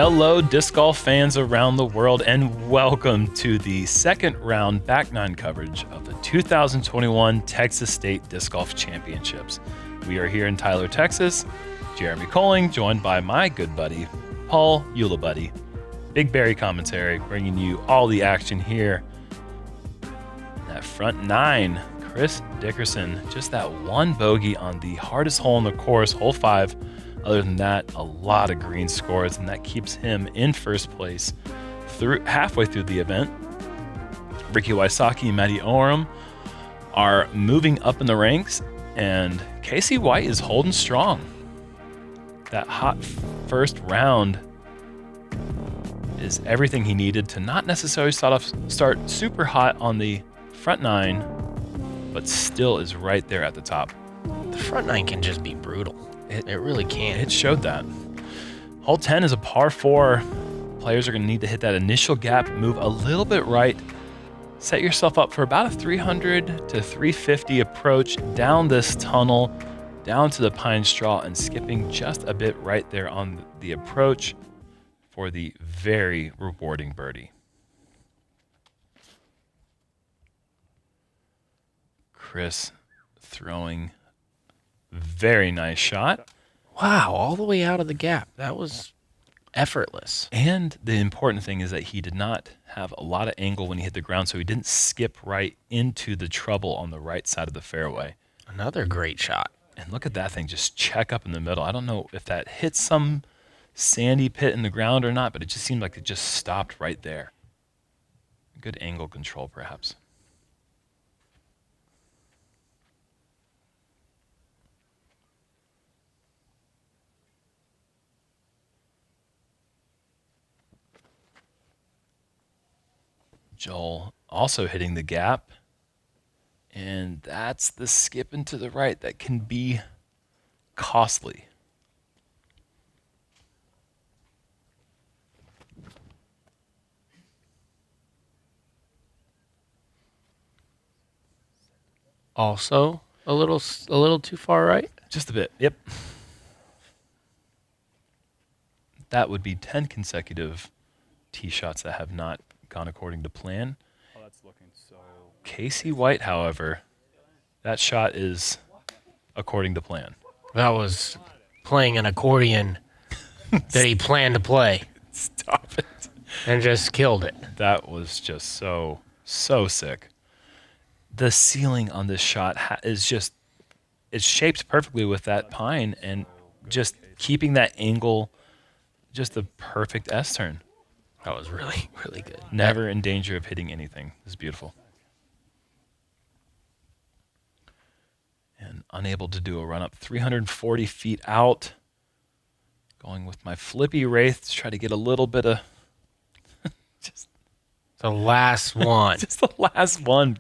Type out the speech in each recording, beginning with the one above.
Hello, disc golf fans around the world, and welcome to the second round back nine coverage of the 2021 Texas State Disc Golf Championships. We are here in Tyler, Texas. Jeremy Koling, joined by my good buddy, Paul Ulibarri. BigBarri commentary, bringing you all the action here. That front nine, Chris Dickerson, just that one bogey on the hardest hole in the course, hole 5. Other than that, a lot of green scores, and that keeps him in first place halfway through the event. Ricky Wysocki and Matty Oram are moving up in the ranks, and Casey White is holding strong. That hot first round is everything he needed to not necessarily start super hot on the front nine, but still is right there at the top. The front nine can just be brutal. It really can. It showed that. Hole 10 is a par 4. Players are going to need to hit that initial gap, move a little bit right, set yourself up for about a 300 to 350 approach down this tunnel, down to the pine straw, and skipping just a bit right there on the approach for the very rewarding birdie. Chris throwing very nice shot. Wow, all the way out of the gap. That was effortless. And the important thing is that he did not have a lot of angle when he hit the ground, so he didn't skip right into the trouble on the right side of the fairway. Another great shot. And look at that thing just check up in the middle. I don't know if that hit some sandy pit in the ground or not, but it just seemed like it just stopped right there. Good angle control, perhaps. Joel also hitting the gap, and that's the skip into the right that can be costly. Also, a little too far right. Just a bit, yep. That would be 10 consecutive tee shots that have not gone according to plan. Oh, that's looking so... Casey White, however, that shot is according to plan. That was playing an accordion that he planned to play. Stop it. And just killed it. That was just so sick. The ceiling on this shot is just, it's shaped perfectly with that pine, and just keeping that angle, just the perfect S-turn. That was really, really good. Never in danger of hitting anything. This is beautiful. And unable to do a run-up 340 feet out. Going with my flippy wraith to try to get a little bit of... just the last one. just the last one.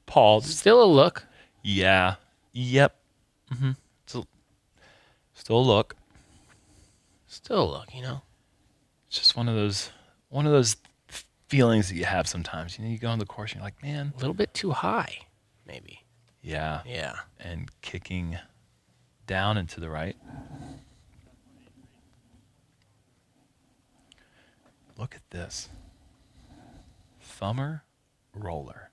Paul. Still a look. Yeah. Yep. Mm-hmm. Still a look. Still a look, you know. It's just one of those feelings that you have sometimes. You know, you go on the course and you're like, man. A little bit too high, maybe. Yeah. Yeah. And kicking down and to the right. Look at this. Thumber roller.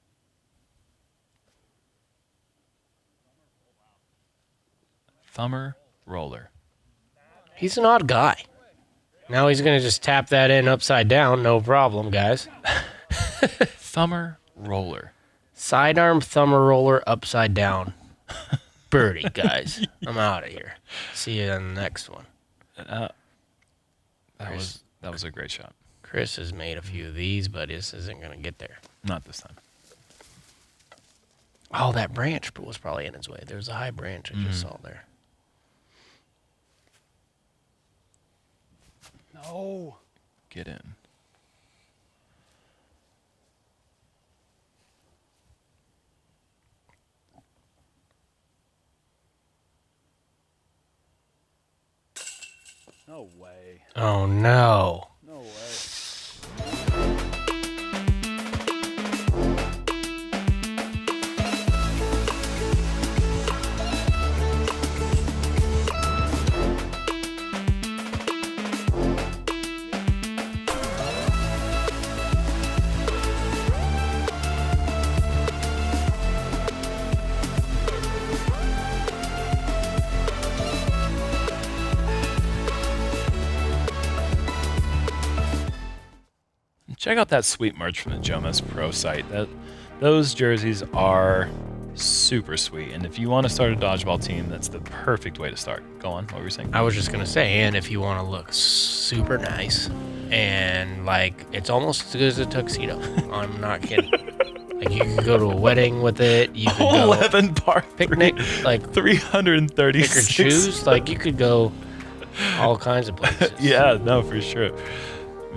Thumber roller. He's an odd guy. Now he's going to just tap that in upside down. No problem, guys. Thumber roller. Sidearm thumber roller upside down. Birdie, guys. I'm out of here. See you on the next one. That was a great shot. Chris has made a few of these, but this isn't going to get there. Not this time. Oh, that branch was probably in his way. There's a high branch I just saw there. No. Get in. No way. Oh, no. No way. check out that sweet merch from the JomezPro site. Those jerseys are super sweet. And if you want to start a dodgeball team, that's the perfect way to start. Go on. What were you saying? I was just gonna say, and if you want to look super nice and like it's almost as good as a tuxedo. I'm not kidding. Like you could go to a wedding with it. You could go 11 par picnic, like 336. pick your shoes. Like you could go all kinds of places. Yeah, no, for sure.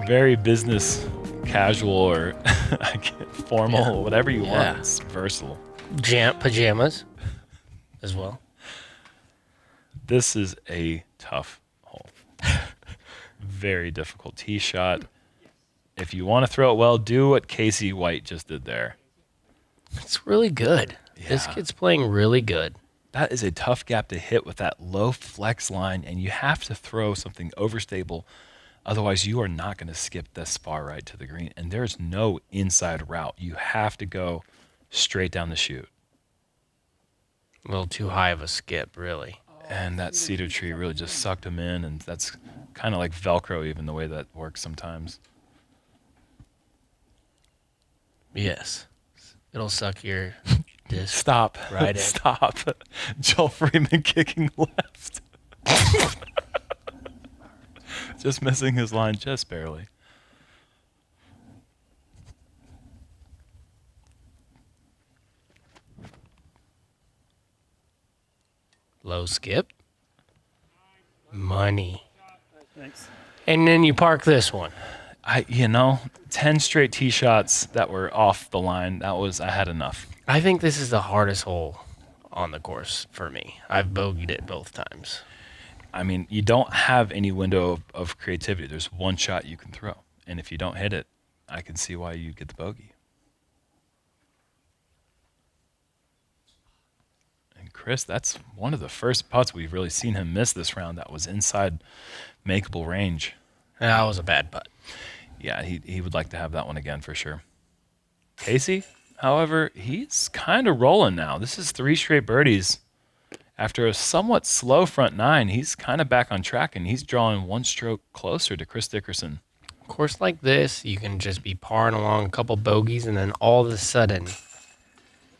Very business casual or formal, whatever you want. It's versatile. Pajamas as well. This is a tough hole. Very difficult tee shot. If you want to throw it well, do what Casey White just did there. It's really good. This Yeah. kid's playing really good. That is a tough gap to hit with that low flex line, and you have to throw something overstable. Otherwise, you are not going to skip this far right to the green, and there's no inside route. You have to go straight down the chute. A little too high of a skip, really. And that cedar tree really just sucked him in, and that's kind of like Velcro, even the way that works sometimes. Yes. It'll suck your disc. Stop. Right in. Stop. Joel Freeman kicking left. Just missing his line just barely. Low skip. Money. Thanks. And then you park this one. 10 straight tee shots that were off the line. I had enough. I think this is the hardest hole on the course for me. I've bogeyed it both times. I mean, you don't have any window of creativity. There's one shot you can throw. And if you don't hit it, I can see why you get the bogey. And Chris, that's one of the first putts we've really seen him miss this round that was inside makeable range. That was a bad putt. Yeah, he would like to have that one again for sure. Casey, however, he's kind of rolling now. This is 3 straight birdies. After a somewhat slow front 9, he's kind of back on track, and he's drawing one stroke closer to Chris Dickerson. A course like this, you can just be parring along a couple bogeys, and then all of a sudden,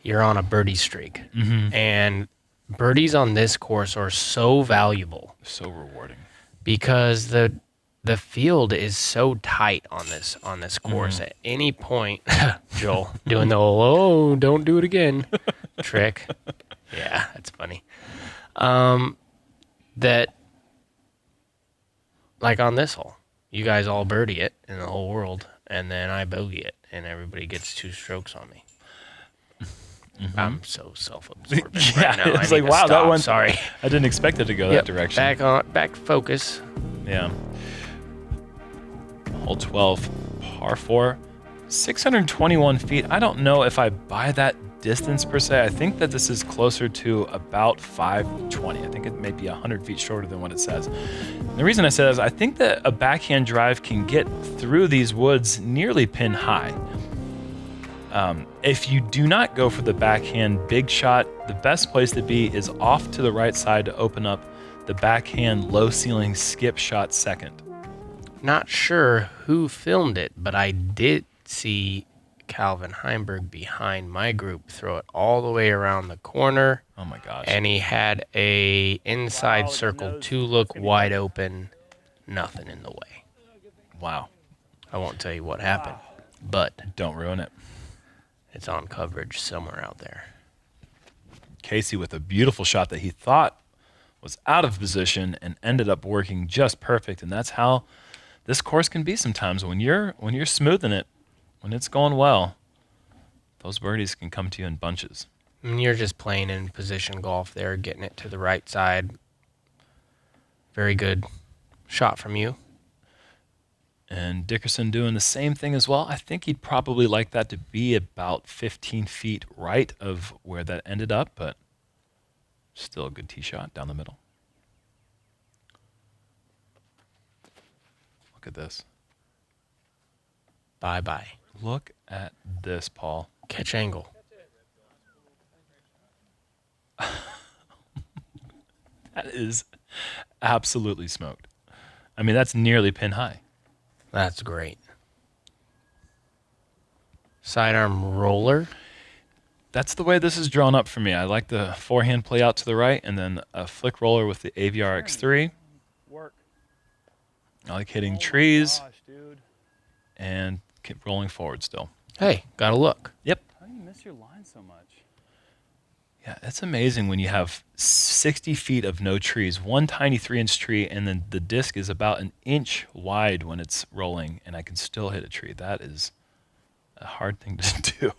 you're on a birdie streak. Mm-hmm. And birdies on this course are so valuable So rewarding. because the field is so tight on this course. At any point, Joel doing the "oh, don't do it again" trick. Yeah, that's funny. That like on this hole, you guys all birdie it in the whole world, and then I bogey it, and everybody gets 2 strokes on me. Mm-hmm. I'm so self-absorbed Yeah, right now. it's I like, need to wow, that stop. one. Sorry. I didn't expect it to go that direction. Back focus. Yeah. Hole 12, par 4, 621 feet. I don't know if I buy that distance per se. I think that this is closer to about 520. I think it may be 100 feet shorter than what it says. And the reason I say that is I think that a backhand drive can get through these woods nearly pin high. If you do not go for the backhand big shot, the best place to be is off to the right side to open up the backhand low ceiling skip shot second. Not sure who filmed it, but I did see Calvin Heimberg behind my group throw it all the way around the corner. Oh my gosh. And he had a inside circle 2 look wide open, nothing in the way. Wow. I won't tell you what happened, but Don't ruin it. it's on coverage somewhere out there. Casey with a beautiful shot that he thought was out of position and ended up working just perfect. And that's how this course can be sometimes. When you're smoothing it, when it's going well, those birdies can come to you in bunches. And you're just playing in position golf there, getting it to the right side. Very good shot from you. And Dickerson doing the same thing as well. I think he'd probably like that to be about 15 feet right of where that ended up, but still a good tee shot down the middle. Look at this. Bye-bye. Look at this, Paul. Catch angle. That is absolutely smoked. I mean, that's nearly pin high. That's great. Sidearm roller. That's the way this is drawn up for me. I like the forehand play out to the right and then a flick roller with the AVR X3. Work. I like hitting Oh my trees gosh, dude. and keep rolling forward still. Hey, gotta look. Yep. How do you miss your line so much? Yeah, it's amazing when you have 60 feet of no trees, one tiny 3-inch tree, and then the disc is about an inch wide when it's rolling, and I can still hit a tree. That is a hard thing to do.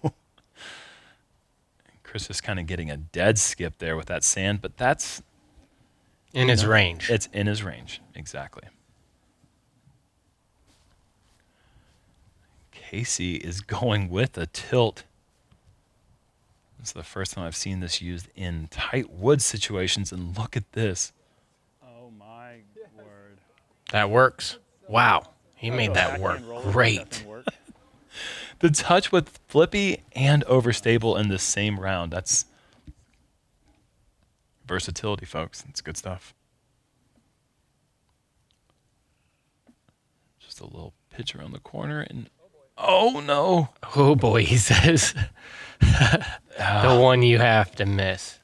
Chris is kind of getting a dead skip there with that sand, but that's In his range. It's in his range, exactly. Casey is going with a tilt. This is the first time I've seen this used in tight wood situations, and look at this. Oh my word. That works. Wow. He made that work Backhand roller, great. doesn't work. The touch with flippy and overstable in the same round. That's versatility, folks. It's good stuff. Just a little pitch around the corner, and oh no. Oh boy, he says. The one you have to miss.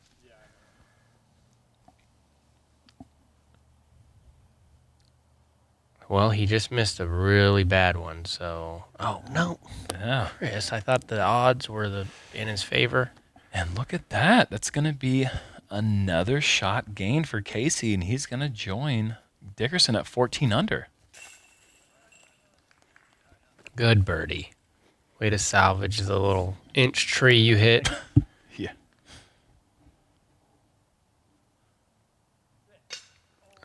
Well, he just missed a really bad one, so. Oh no, Yeah. Chris! I thought the odds were in his favor. And look at that. That's going to be another shot gain for Casey, and he's going to join Dickerson at 14 under. Good birdie. Way to salvage the little inch tree you hit. Yeah.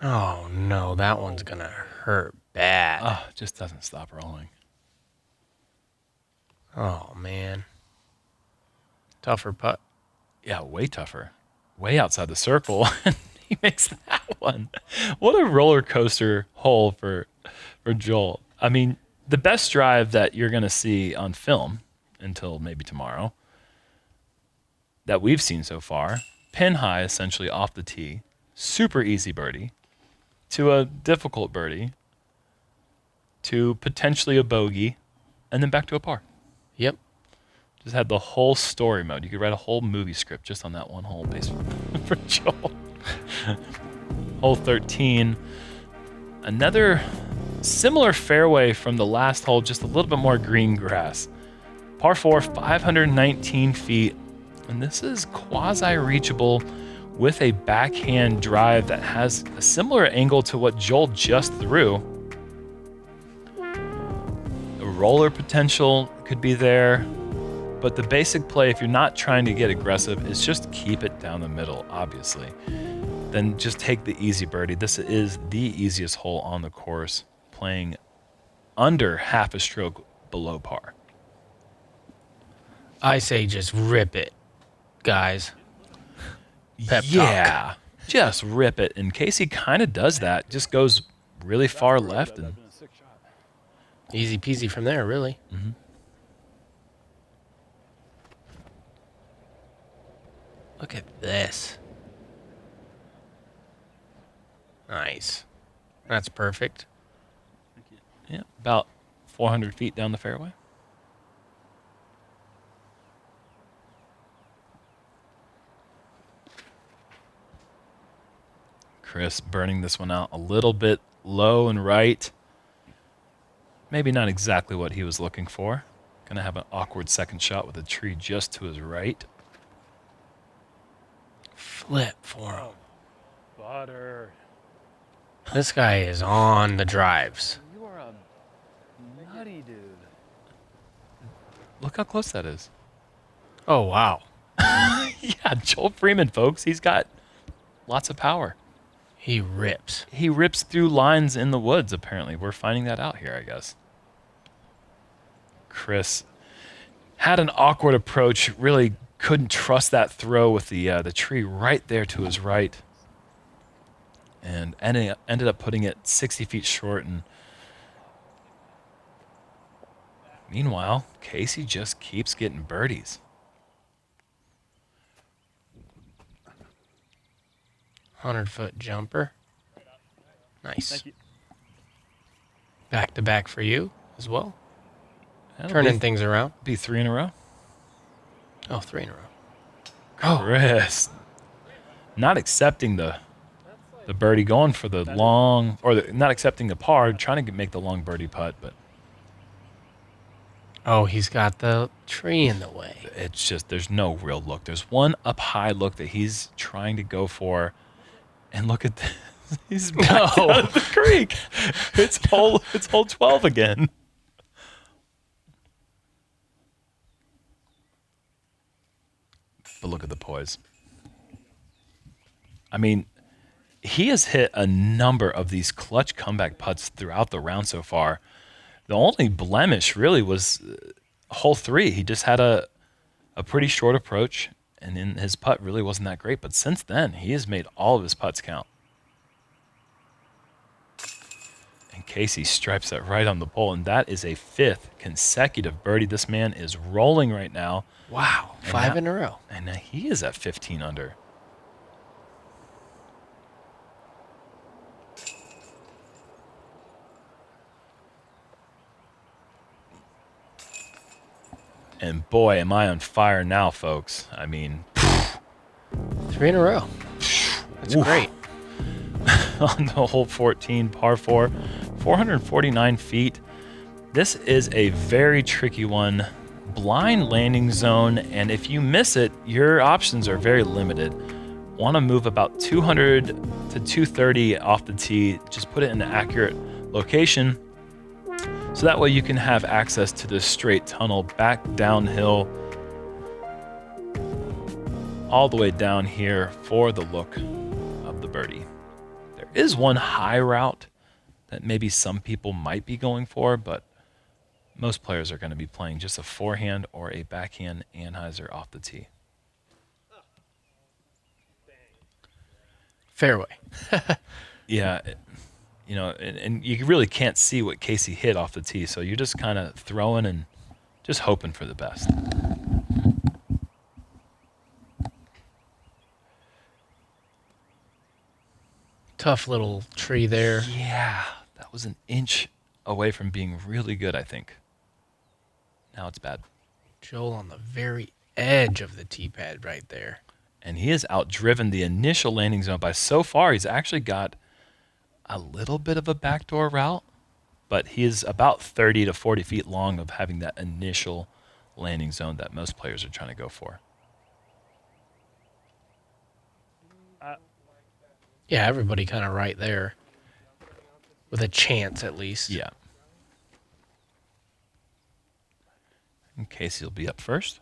Oh no, that one's gonna hurt bad. Oh, it just doesn't stop rolling. Oh man. Tougher putt. Yeah, way tougher. Way outside the circle. And he makes that one. What a roller coaster hole for Joel. I mean, the best drive that you're going to see on film until maybe tomorrow that we've seen so far, pin high essentially off the tee, super easy birdie, to a difficult birdie, to potentially a bogey, and then back to a par. Yep. Just had the whole story mode. You could write a whole movie script just on that one hole based for Joel. Hole 13. Another similar fairway from the last hole, just a little bit more green grass. Par 4, 519 feet. And this is quasi-reachable with a backhand drive that has a similar angle to what Joel just threw. The roller potential could be there. But the basic play, if you're not trying to get aggressive, is just keep it down the middle, obviously. Then just take the easy birdie. This is the easiest hole on the course, playing under half a stroke below par. I say just rip it, guys. Pep talk. Yeah, just rip it. And Casey kind of does that. Just goes really far left. And Been a sick shot. Easy peasy from there, really. Mhm. Look at this. Nice. That's perfect. yeah, about 400 feet down the fairway. Chris burning this one out a little bit low and right. Maybe not exactly what he was looking for. Gonna have an awkward second shot with a tree just to his right. Flip for him. Butter. This guy is on the drives. You are a nutty dude. Look how close that is. Oh, wow. Yeah, Joel Freeman, folks. He's got lots of power. He rips. He rips through lines in the woods, apparently. We're finding that out here, I guess. Chris had an awkward approach, really couldn't trust that throw with the tree right there to his right. And ended up putting it 60 feet short. And meanwhile, Casey just keeps getting birdies. 100-foot jumper. Nice. Thank you. Back to back for you as well. That'll Turning things around. be 3 in a row. Oh, 3 in a row. Chris, not accepting the birdie, going for the long, or not accepting the par, trying to make the long birdie putt, but Oh, he's got the tree in the way. it's just, there's no real look. There's one up high look that he's trying to go for, and look at this. He's back out of the creek. It's hole 12 again. But look at the poise. I mean, he has hit a number of these clutch comeback putts throughout the round so far. The only blemish really was hole 3. He just had a pretty short approach, and then his putt really wasn't that great. But since then, he has made all of his putts count. And Casey stripes that right on the pole, and that is a 5th consecutive birdie. This man is rolling right now. Wow, 5 in a row. And now he is at 15 under. And boy, am I on fire now, folks. I mean, 3 in a row. That's great. On the hole 14, par 4, 449 feet. This is a very tricky one. Blind landing zone, and if you miss it, your options are very limited. Want to move about 200 to 230 off the tee. Just put it in an accurate location, so that way you can have access to this straight tunnel back downhill all the way down here for the look of the birdie. There is one high route that maybe some people might be going for, but most players are going to be playing just a forehand or a backhand Anheuser off the tee. Fairway. Yeah, you know, and you really can't see what Casey hit off the tee, so you're just kind of throwing and just hoping for the best. Tough little tree there. Yeah, that was an inch away from being really good, I think. Now it's bad. Joel on the very edge of the tee pad right there. And he has outdriven the initial landing zone by so far. He's actually got a little bit of a backdoor route, but he is about 30 to 40 feet long of having that initial landing zone that most players are trying to go for. Yeah, everybody kind of right there. With a chance, at least. Yeah. And Casey will be up first.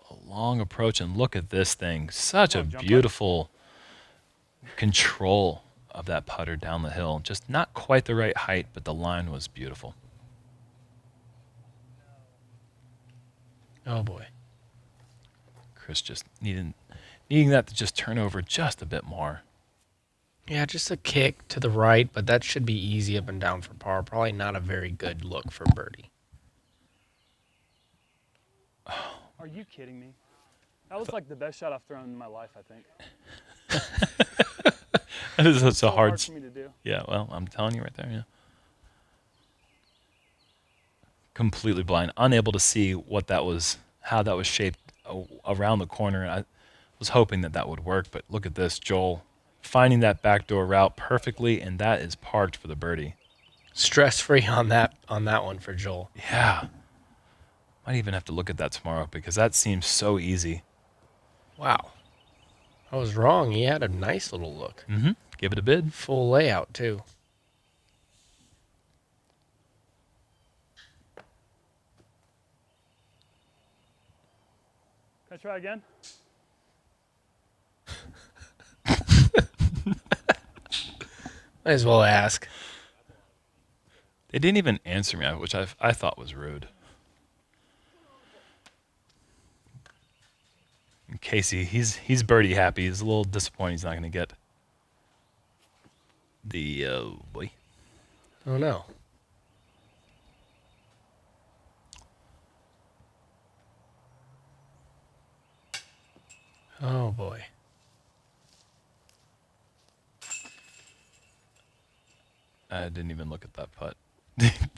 A long approach, and look at this thing. Such a beautiful control of that putter down the hill. Just not quite the right height, but the line was beautiful. Oh, boy. Chris just needing that to just turn over just a bit more. Yeah, just a kick to the right, but that should be easy up and down for par. Probably not a very good look for birdie. Are you kidding me? That was like the best shot I've thrown in my life, I think. That is such a So hard hard for me to do. Yeah, well, I'm telling you right there, yeah. Completely blind, unable to see what that was, how that was shaped around the corner. I was hoping that would work, but look at this, Joel finding that backdoor route perfectly, and that is parked for the birdie. Stress-free on that one for Joel. Yeah. Might even have to look at that tomorrow because that seems so easy. Wow. I was wrong. He had a nice little look. Mm-hmm. Give it a bid. Full layout, too. Can I try again? Might as well ask. They didn't even answer me, which I thought was rude. And Casey, he's birdie happy. He's a little disappointed he's not going to get the boy. Oh, no. Oh, boy. I didn't even look at that putt.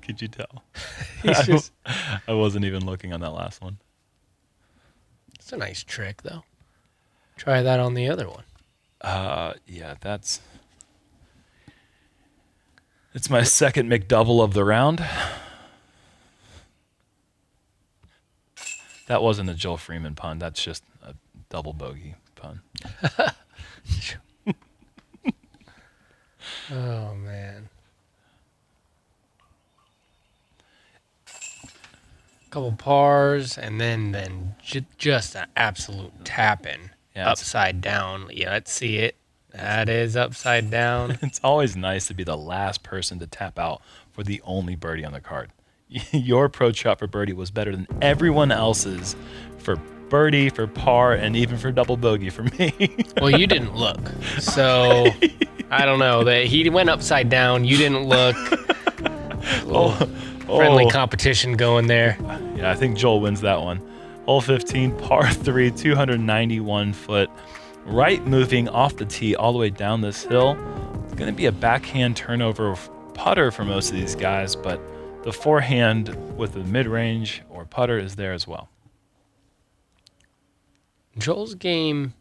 Could you tell? He's just, I wasn't even looking on that last one. it's a nice trick, though. Try that on the other one. Yeah, it's my second McDouble of the round. That wasn't a Joel Freeman pun. That's just a double bogey pun. Oh, man. Couple pars, and then just an absolute tap-in. Yeah, Upside down. Yeah, let's see it. That is upside down. It's always nice to be the last person to tap out for the only birdie on the card. Your approach shot for birdie was better than everyone else's for birdie, for par, and even for double bogey for me. Well, you didn't look, so I don't know. He went upside down. You didn't look. Friendly competition going there. Yeah, I think Joel wins that one. Hole 15, par 3, 291 foot. Right moving off the tee all the way down this hill. It's going to be a backhand turnover putter for most of these guys, but the forehand with the mid-range or putter is there as well. Joel's game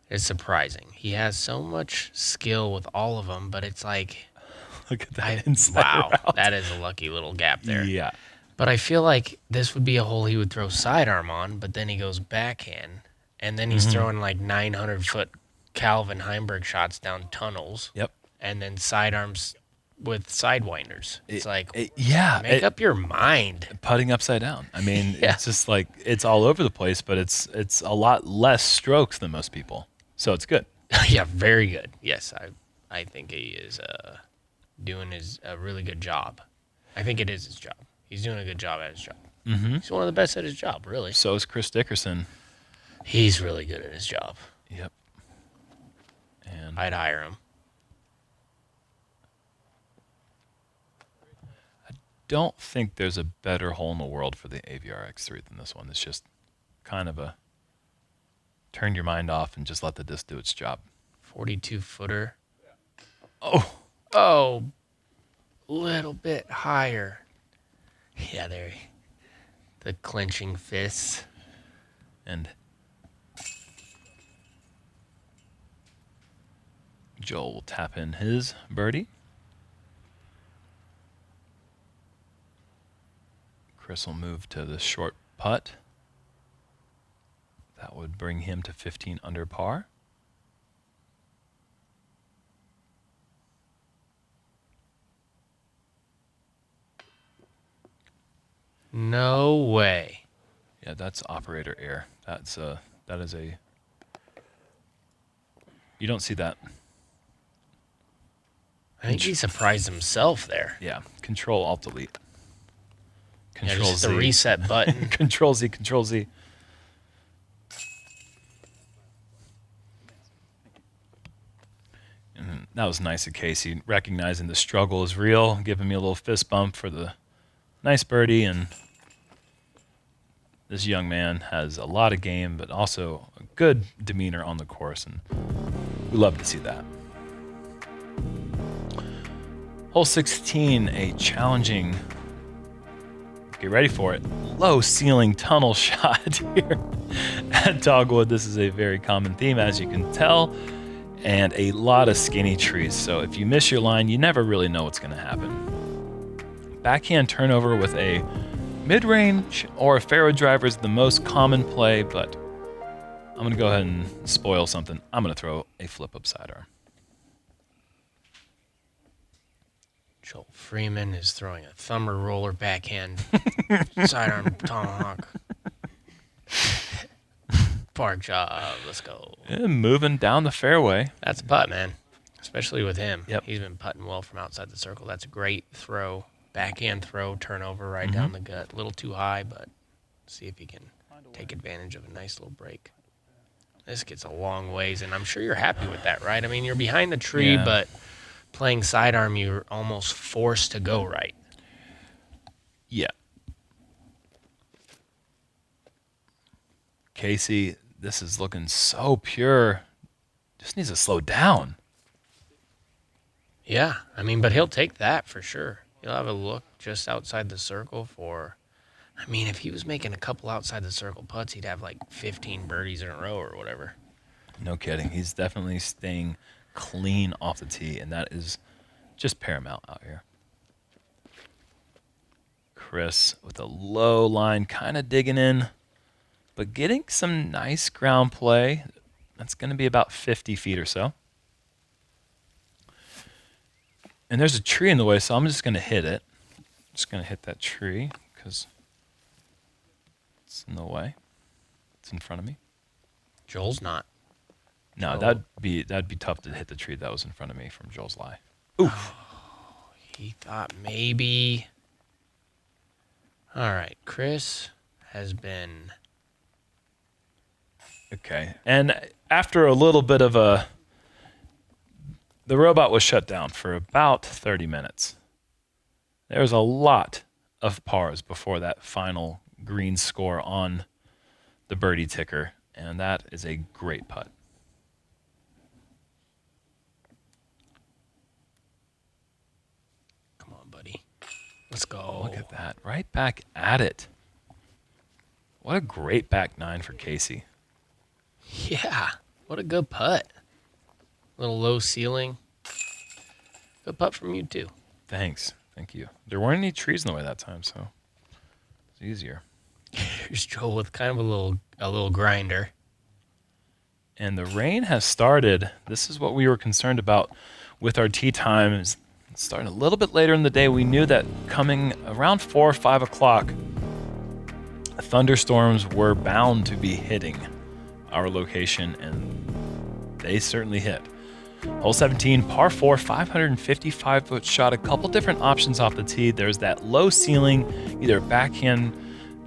is surprising. He has so much skill with all of them, but it's like, Look at that inside wow, route. that is a lucky little gap there. Yeah. But I feel like this would be a hole he would throw sidearm on, but then he goes backhand, and then he's throwing like 900-foot Calvin Heimberg shots down tunnels. Yep. And then sidearms with sidewinders. It's make up your mind. Putting upside down. I mean, Yeah. it's just like it's all over the place, but it's a lot less strokes than most people, so it's good. Yeah, very good. Yes, I think he is doing a really good job. I think it is his job. He's doing a good job at his job. Mm-hmm. He's one of the best at his job, really. So is Chris Dickerson. He's really good at his job. Yep. And I'd hire him. don't think there's a better hole in the world for the AVR X3 than this one. It's just kind of a turn your mind off and just let the disc do its job. 42-footer. Oh, Little bit higher. Yeah, there. The clenching fists. and Joel will tap in his birdie. Chris will move to the short putt. That would bring him to 15 under par. No way. Yeah, that's operator error. That is a. You don't see that. I think he surprised himself there. Yeah, Control Alt Delete. Yeah, Control just Z. the reset button. Control Z. Control Z. And that was nice of Casey, recognizing the struggle is real, giving me a little fist bump for the nice birdie. And this young man has a lot of game, but also a good demeanor on the course, and we love to see that. Hole 16, a challenging, get ready for it, low ceiling tunnel shot here at Dogwood. This is a very common theme, as you can tell, and a lot of skinny trees. So if you miss your line, you never really know what's going to happen. Backhand turnover with a mid-range or a fairway driver is the most common play, but I'm going to go ahead and spoil something. I'm going to throw a flip-up sidearm. Joel Freeman is throwing a thumber roller backhand sidearm tomahawk. Park job. Let's go. And moving down the fairway. That's a putt, man. Especially with him. Yep. He's been putting well from outside the circle. That's a great throw. Backhand throw, turnover right down the gut. A little too high, but see if he can take advantage of a nice little break. This gets a long ways, and I'm sure you're happy with that, right? I mean, you're behind the tree, Yeah. but playing sidearm, you're almost forced to go right. Yeah. Casey, this is looking so pure. Just needs to slow down. Yeah, I mean, but he'll take that for sure. He'll have a look just outside the circle for. I mean, if he was making a couple outside the circle putts, he'd have like 15 birdies in a row or whatever. No kidding. He's definitely staying clean off the tee, and that is just paramount out here. Chris with a low line, kind of digging in, but getting some nice ground play. That's going to be about 50 feet or so. And there's a tree in the way, so I'm just going to hit it. Just going to hit that tree because it's in the way. It's in front of me. Joel's not. No, Joel. that'd be tough to hit the tree that was in front of me from Joel's lie. Oof. He thought maybe. All right, Chris has been. Okay. And after a little bit of the robot was shut down for about 30 minutes. There was a lot of pars before that final green score on the birdie ticker, and that is a great putt. Come on, buddy. Let's go. Look at that. Right back at it. What a great back nine for Casey. Yeah, what a good putt. Little low ceiling. Good putt from you, too. Thanks. Thank you. There weren't any trees in the way that time, so it's easier. Here's Joel with kind of a little grinder. And the rain has started. This is what we were concerned about with our tee time. Is starting a little bit later in the day. We knew that coming around 4 or 5 o'clock, thunderstorms were bound to be hitting our location, and they certainly hit. Hole 17, par 4, 555-foot shot. A couple different options off the tee. There's that low ceiling, either backhand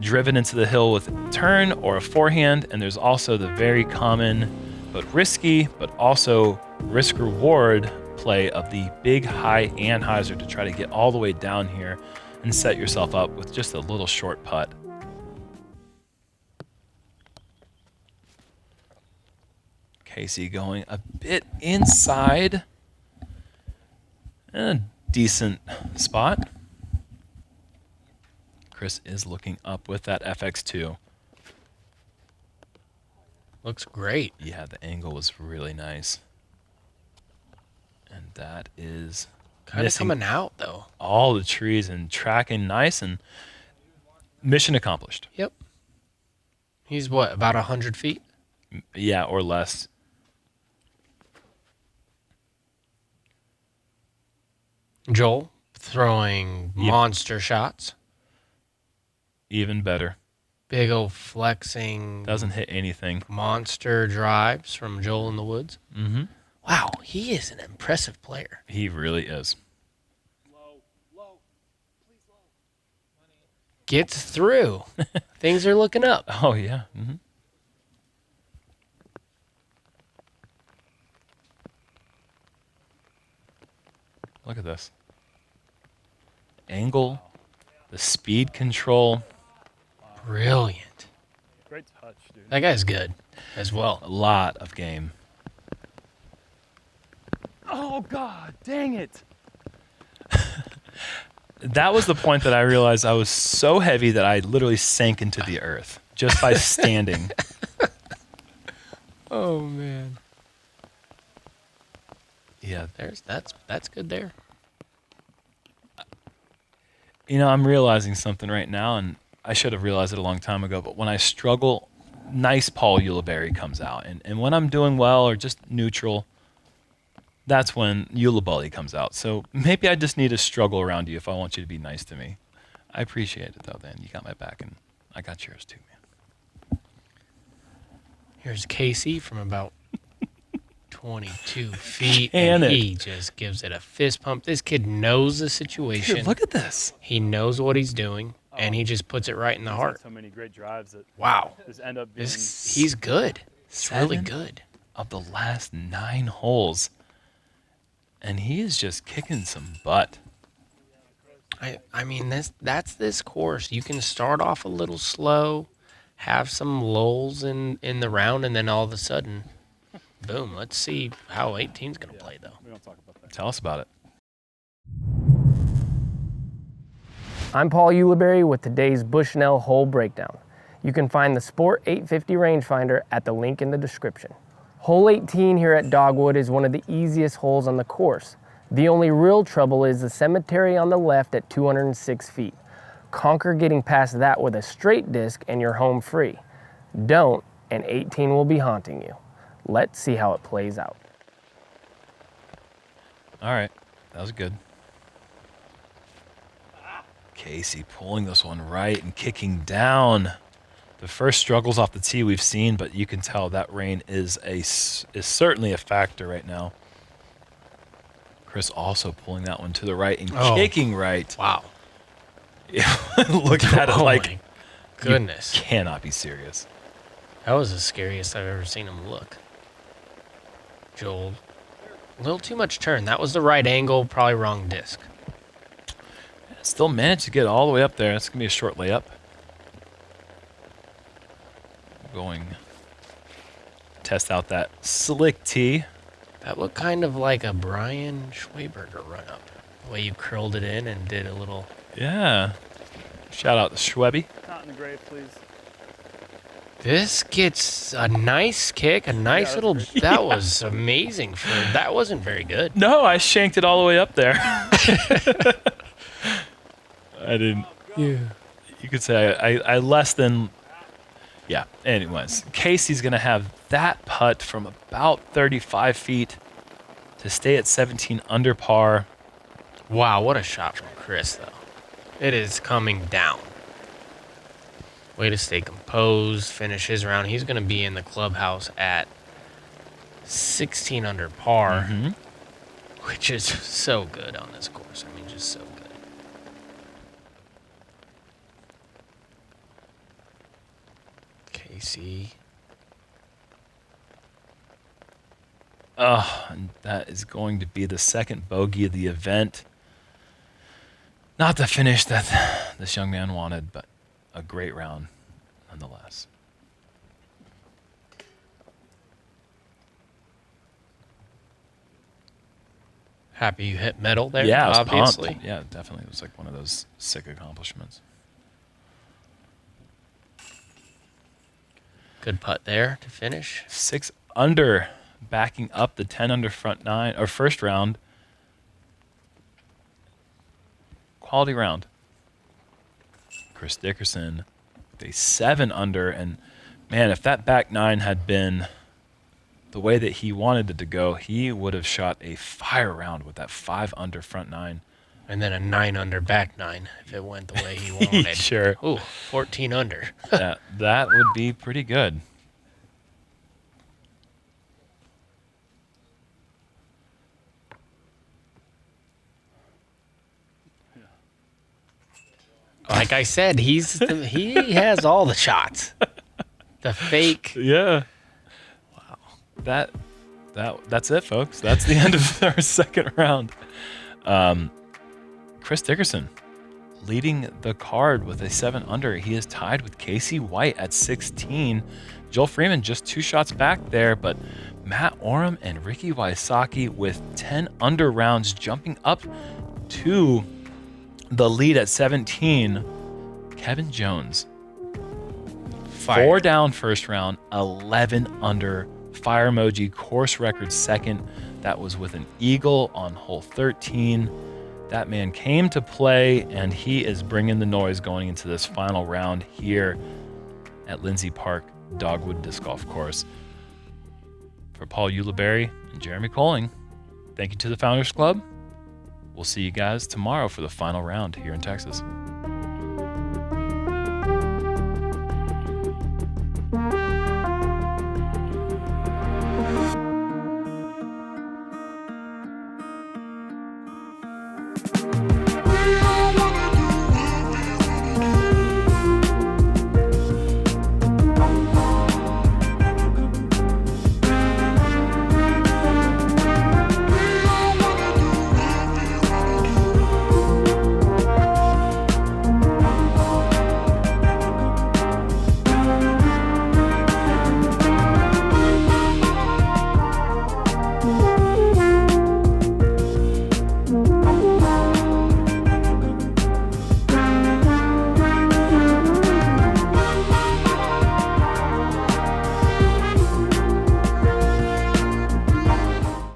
driven into the hill with turn or a forehand, and there's also the very common but risky, but also risk-reward play of the big high anhyzer to try to get all the way down here and set yourself up with just a little short putt. Casey going a bit inside. And a decent spot. Chris is looking up with that FX2. Looks great. Yeah, the angle was really nice. And that is Kind of coming out, though. all the trees and tracking nice, and mission accomplished. Yep. He's what, about 100 feet? Yeah, or less. Joel throwing monster shots. Even better. Big old flexing. Doesn't hit anything. Monster drives from Joel in the woods. Mm-hmm. Wow, he is an impressive player. He really is. Gets through. Things are looking up. Oh, yeah. Mm-hmm. Look at this. Angle, the speed control. Brilliant. Great touch, dude. That guy's good as well. A lot of game. Oh, God, dang it. That was the point that I realized I was so heavy that I literally sank into the earth just by standing. Oh, man. Yeah. That's good there. You know, I'm realizing something right now, and I should have realized it a long time ago, but when I struggle, nice Paul Ulibarri comes out. And when I'm doing well or just neutral, that's when Ulibarri comes out. So maybe I just need to struggle around you if I want you to be nice to me. I appreciate it, though, Dan. You got my back, and I got yours, too, man. Here's Casey from about 22 feet, Can and it. he just gives it a fist pump. This kid knows the situation. Dude, look at this. He knows what he's doing, and he just puts it right in the He's heart. had so many great drives that Wow. just end up being. He's good. He's really 7 good. of the last 9 holes, and he is just kicking some butt. I mean, that's this course. You can start off a little slow, have some lulls in the round, and then all of a sudden, boom. Let's see how 18's going to play, though. We don't talk about that. Tell us about it. I'm Paul Ulibarri with today's Bushnell hole breakdown. You can find the Sport 850 rangefinder at the link in the description. Hole 18 here at Dogwood is one of the easiest holes on the course. The only real trouble is the cemetery on the left at 206 feet. Conquer getting past that with a straight disc and you're home free. Don't, and 18 will be haunting you. Let's see how it plays out. All right, that was good. Casey pulling this one right and kicking down. The first struggles off the tee we've seen, but you can tell that rain is certainly a factor right now. Chris also pulling that one to the right and kicking right. Wow. Look at it like, my goodness. You cannot be serious. That was the scariest I've ever seen him look. Joel, a little too much turn. That was the right angle, probably wrong disc. Still managed to get all the way up there. It's going to be a short layup. Going test out that slick tee. That looked kind of like a Brian Schweberger run-up. The way you curled it in and did a little... Yeah. Shout out to Schwebby. Not in the grave, please. This gets a nice kick, a nice little... That was amazing. That wasn't very good. No, I shanked it all the way up there. I didn't. Yeah. You could say I less than. Yeah. Anyways, Casey's gonna have that putt from about 35 feet to stay at 17 under par. Wow, what a shot from Chris, though. It is coming down. Way to stay composed, finish his round. He's gonna be in the clubhouse at 16 under par, which is so good on this course. I mean, just so good. Casey. And that is going to be the second bogey of the event. Not the finish that this young man wanted, but a great round nonetheless. Happy you hit metal there, Yeah, I was obviously. pumped. Yeah, definitely. It was like one of those sick accomplishments. Good putt there to finish. 6 under, backing up the 10 under front nine or first round. Quality round. Chris Dickerson with a 7 under, and man, if that back nine had been the way that he wanted it to go, he would have shot a fire round with that 5 under front nine. And then a 9 under back nine if it went the way he wanted. Sure. Ooh, 14 under. That would be pretty good. Like I said, he has all the shots. The fake. Yeah. Wow. That's it, folks. That's the end of our second round. Chris Dickerson leading the card with a 7 under. He is tied with Casey White at 16. Joel Freeman just 2 shots back there, but Matt Oram and Ricky Wysocki with 10 under rounds jumping up to the lead at 17. Kevin Jones, Fire. 4 down first round, 11 under. Fire emoji, course record second. That was with an eagle on hole 13. That man came to play, and he is bringing the noise going into this final round here at Lindsay Park Dogwood Disc Golf Course. For Paul Ulibarri and Jeremy Koling, thank you to the Founders Club. We'll see you guys tomorrow for the final round here in Texas.